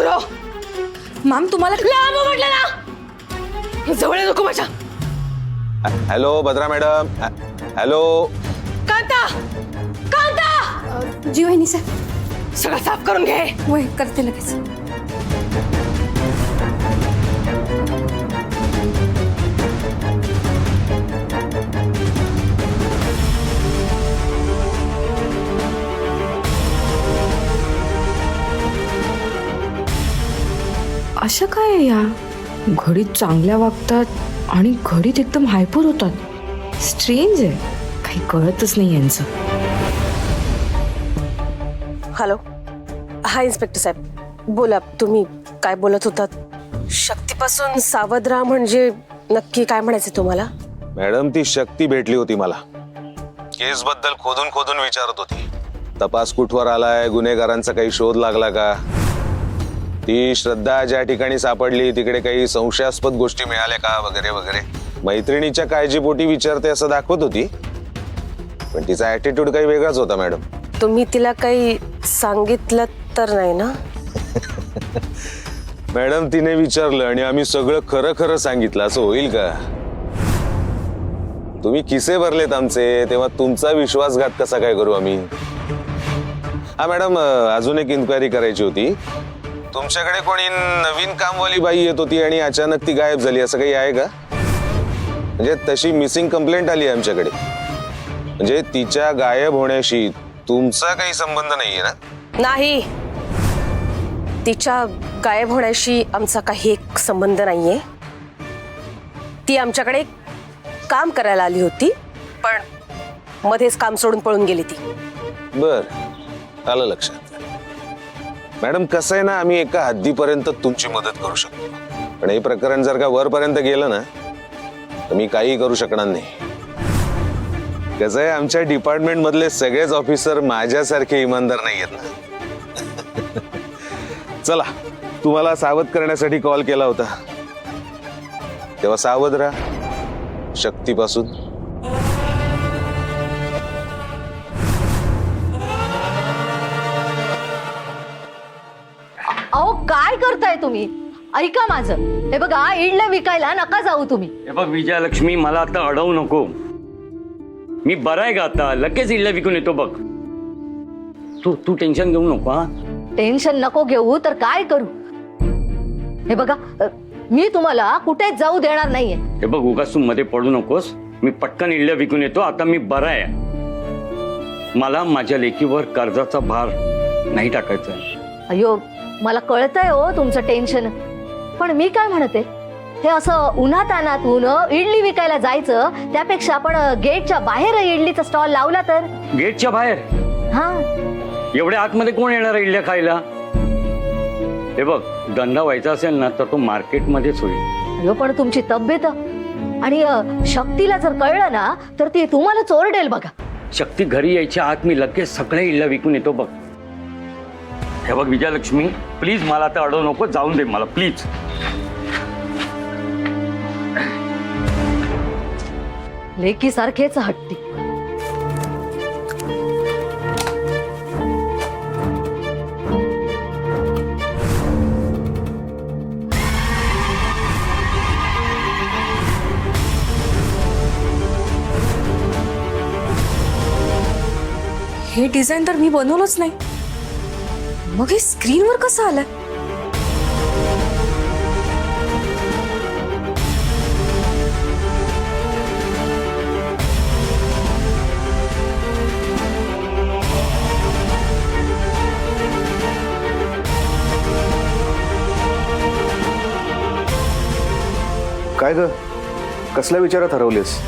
गौरव ma'am तुम्हाला लांब म्हटलं ना, जवळ नको माझ्या. Hello Bhadra madam. Hello. Kanta Kanta, ji वहिनी साहेब. सगळं साफ करून घे. वय करते लगेच. अशा काय या घडीत चांगल्या वागतात आणि घडीत एकदम हायपर होतात. स्ट्रेंज आहे, काही कळतच नाही यांचं. हॅलो, हा इन्स्पेक्टर साहेब बोला. तुम्ही काय बोलत होतात? शक्तीपासून सावध राहा म्हणजे नक्की काय म्हणायचं तुम्हाला? मॅडम ती शक्ती भेटली होती मला. केस बद्दल खोदून खोदून विचारत होती. तपास कुठवर आलाय, गुन्हेगारांचा काही शोध लागला का, ती श्रद्धा ज्या ठिकाणी सापडली तिकडे काही संशयास्पद गोष्टी मिळाल्या का वगैरे वगैरे. मैत्रिणीच्या काळजीपोटी विचारते असं दाखवत होती, पण तिचा ऍटिट्यूड काही वेगळाच होता मॅडम. तुम्ही तिला काही सांगितलं तर नाही ना? मॅडम तिने विचारलं आणि आम्ही सगळं खरं खरं सांगितलं, असं होईल का? तुम्ही किसे भरलेत आमचे, तेव्हा तुमचा विश्वासघात कसा काय करू आम्ही? हा मॅडम, अजून एक इन्क्वायरी करायची होती. तुमच्याकडे कोणी नवीन कामवाली बाई येत होती आणि अचानक ती गायब झाली, असं काही आहे का? म्हणजे तशी मिसिंग कंप्लेंट आली आहे आमच्याकडे. म्हणजे तिच्या गायब होण्याशी तुमचा काही संबंध नाहीये ना? नाही, तिच्या गायब होण्याशी आमचा काही एक संबंध नाहीये. ती आमच्याकडे काम करायला आली होती, पण मध्येच काम सोडून पळून गेली ती. बर, आलं लक्षात. मॅडम कसं आहे ना, आम्ही एका हद्दीपर्यंत तुमची मदत करू शकतो, पण हे प्रकरण जर का वरपर्यंत गेलं ना तर मी काही करू शकणार नाही. कसं आहे, आमच्या डिपार्टमेंट मधले सगळेच ऑफिसर माझ्यासारखे इमानदार नाही आहेत ना. चला, तुम्हाला सावध करण्यासाठी कॉल केला होता, तेव्हा सावध राहा शक्तीपासून. अहो काय करताय तुम्ही? ऐका माझं. हे बघा, इडल्या विकायला नका जाऊ तुम्ही. हे बघ विजयलक्ष्मी, मला आता अडवू नको. मी बरा आहे का आता? लगेच इडल्या विकून येतो बघ. तू टेन्शन घेऊ नको. हा, टेन्शन नको घेऊ तर काय करू? हे बघा, मी तुम्हाला कुठेच जाऊ देणार नाहीये. हे बघ, उगाच तू मध्ये पडू नकोस. मी पटकन इडल्या विकून येतो. आता मी बरा आहे. मला माझ्या लेकीवर कर्जाचा भार नाही टाकायचा. अयो, मला कळतंय हो तुमचं टेन्शन, पण मी काय म्हणते, हे असं उन्हातानातून इडली विकायला जायचं त्यापेक्षा आपण गेटच्या बाहेर इडलीचा स्टॉल लावला तर. गेटच्या बाहेर? हा, एवढ्या आतमध्ये कोण येणार इडल्या खायला? हे बघ, धंदा व्हायचा असेल ना तर तो मार्केटमध्येच होईल. अयो पण तुमची तब्येत आणि शक्तीला जर कळलं ना तर ती तुम्हाला चोरडेल बघा. शक्ती घरी यायच्या आत मी लगेच सगळ्या इडल्या विकून येतो बघ. हे बघ विजयलक्ष्मी, प्लीज मला आता अडवू नको. जाऊन दे मला प्लीज. लेकी सारखेच हट्टी. हे डिझाईन तर मी बनवलंच नाही, मग हे स्क्रीनवर कसं आलंय? काय ग, कसल्या विचारात हरवलीस?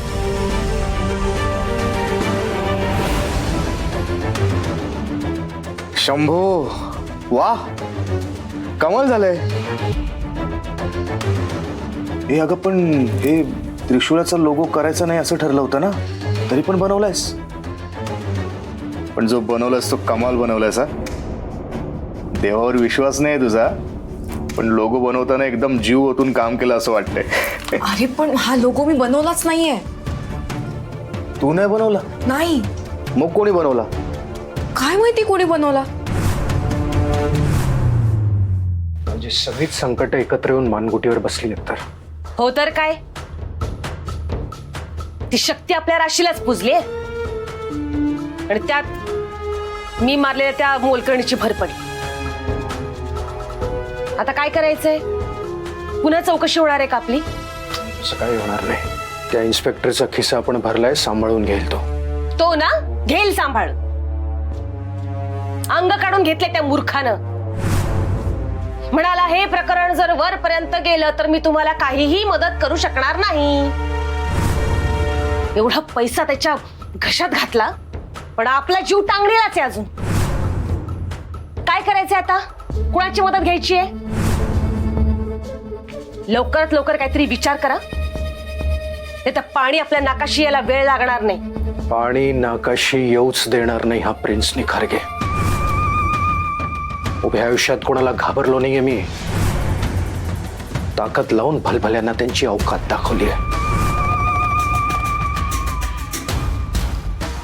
शंभो, वाह, कमाल झालंय. हे अगं, पण हे त्रिशूळाचा लोगो करायचा नाही असं ठरलं होतं ना, तरी पण बनवलायस. पण जो बनवलायस तो कमाल बनवलायस. हा, देवावर विश्वास नाही तुझा, पण लोगो बनवताना एकदम जीव ओतून काम केलं असं वाटतंय. अरे पण हा लोगो मी बनवलाच नाहीये. तू नाही बनवला? नाही. मग कोणी बनवला? काय माहिती कोणी बनवला. म्हणजे सगळीच संकट एकत्र येऊन मानगुटीवर बसली आहेत तर. हो तर काय, ती शक्ती आपल्या राशीलाच पुजली आणि त्यात मी मारलेल्या त्या मोलकर्णीची भर पडली. आता काय करायचंय? पुन्हा चौकशी होणार आहे का आपली? असं काही होणार नाही. त्या इन्स्पेक्टरचा खिस्सा आपण भरलाय, सांभाळून घेईल तो. तो ना घेईल सांभाळ. अंग काढून घेतले त्या मूर्खानं. म्हणाला हे प्रकरण जर वरपर्यंत गेलं तर मी तुम्हाला काहीही मदत करू शकणार नाही. एवढा पैसा त्याच्या घशात घातला, पण आपला जीव टांगलेलाच आहे अजून. काय करायचंय आता? कुणाची मदत घ्यायची आहे? लवकरात लवकर काहीतरी विचार करा, नाही तर पाणी आपल्या नाकाशी यायला वेळ लागणार नाही. पाणी नाकाशी येऊच देणार नाही हा प्रिन्स निखारगे. उभ्या आयुष्यात कोणाला घाबरलो नाहीये मी. ताकद लावून भलभल्यांना त्यांची अवकात दाखवली आहे.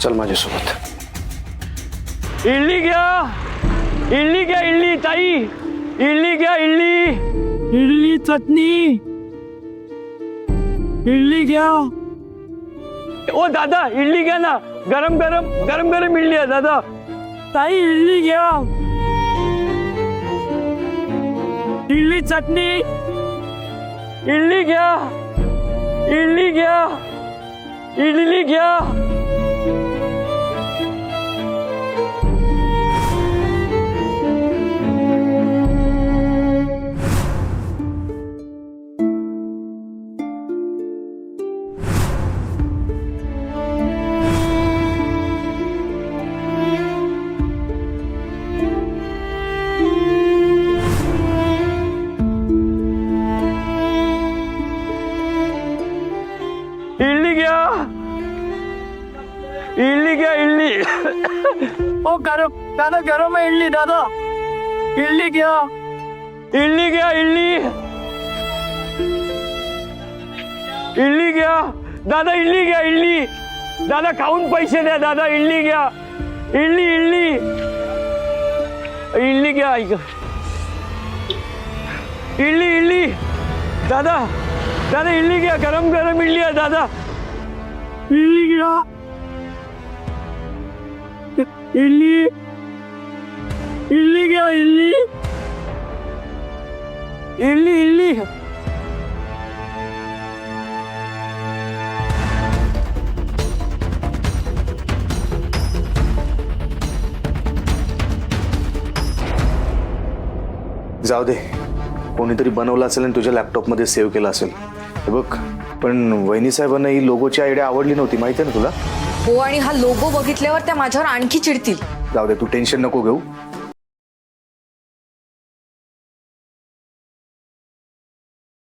चल माझ्यासोबत. इडली घ्या, इडली घ्या, इडली ताई, इडली घ्या, इडली, इडली चटणी, इडली घ्या. ओ दादा इडली घ्या ना, गरम गरम गरम गरम इडली आहे दादा. ताई इडली घ्या, इडली चटणी, इडली घ्या, इडली घ्या, इडली घ्या. इडली घ्या, इडली घ्या, इडली. ओ गरम दादा, गरम आहे इडली दादा. इडली घ्या, इडली घ्या, इडली, इडली घ्या दादा, इडली घ्या, इडली दादा. खाऊन पैसे द्या दादा. इडली घ्या, इडली, इडली, इडली घ्या. ऐक, इडली, इडली दादा, दादा इडली घ्या, गरम गरम इडली आहे दादा. इडली घ्या, इडली, इडली घ्या, इडली, इडली, इडली. जाऊ दे, कोणीतरी बनवलं असेल आणि तुझ्या लॅपटॉपमध्ये सेव्ह केलं असेल. हे बघ, पण वहिनी साहेबांना ही लोगोची आयडिया आवडली नव्हती, माहिती आहे ना तुला. हो, आणि हा लोगो बघितल्यावर त्या माझ्यावर आणखी चिडतील. जाऊ दे, तू टेन्शन नको घेऊ.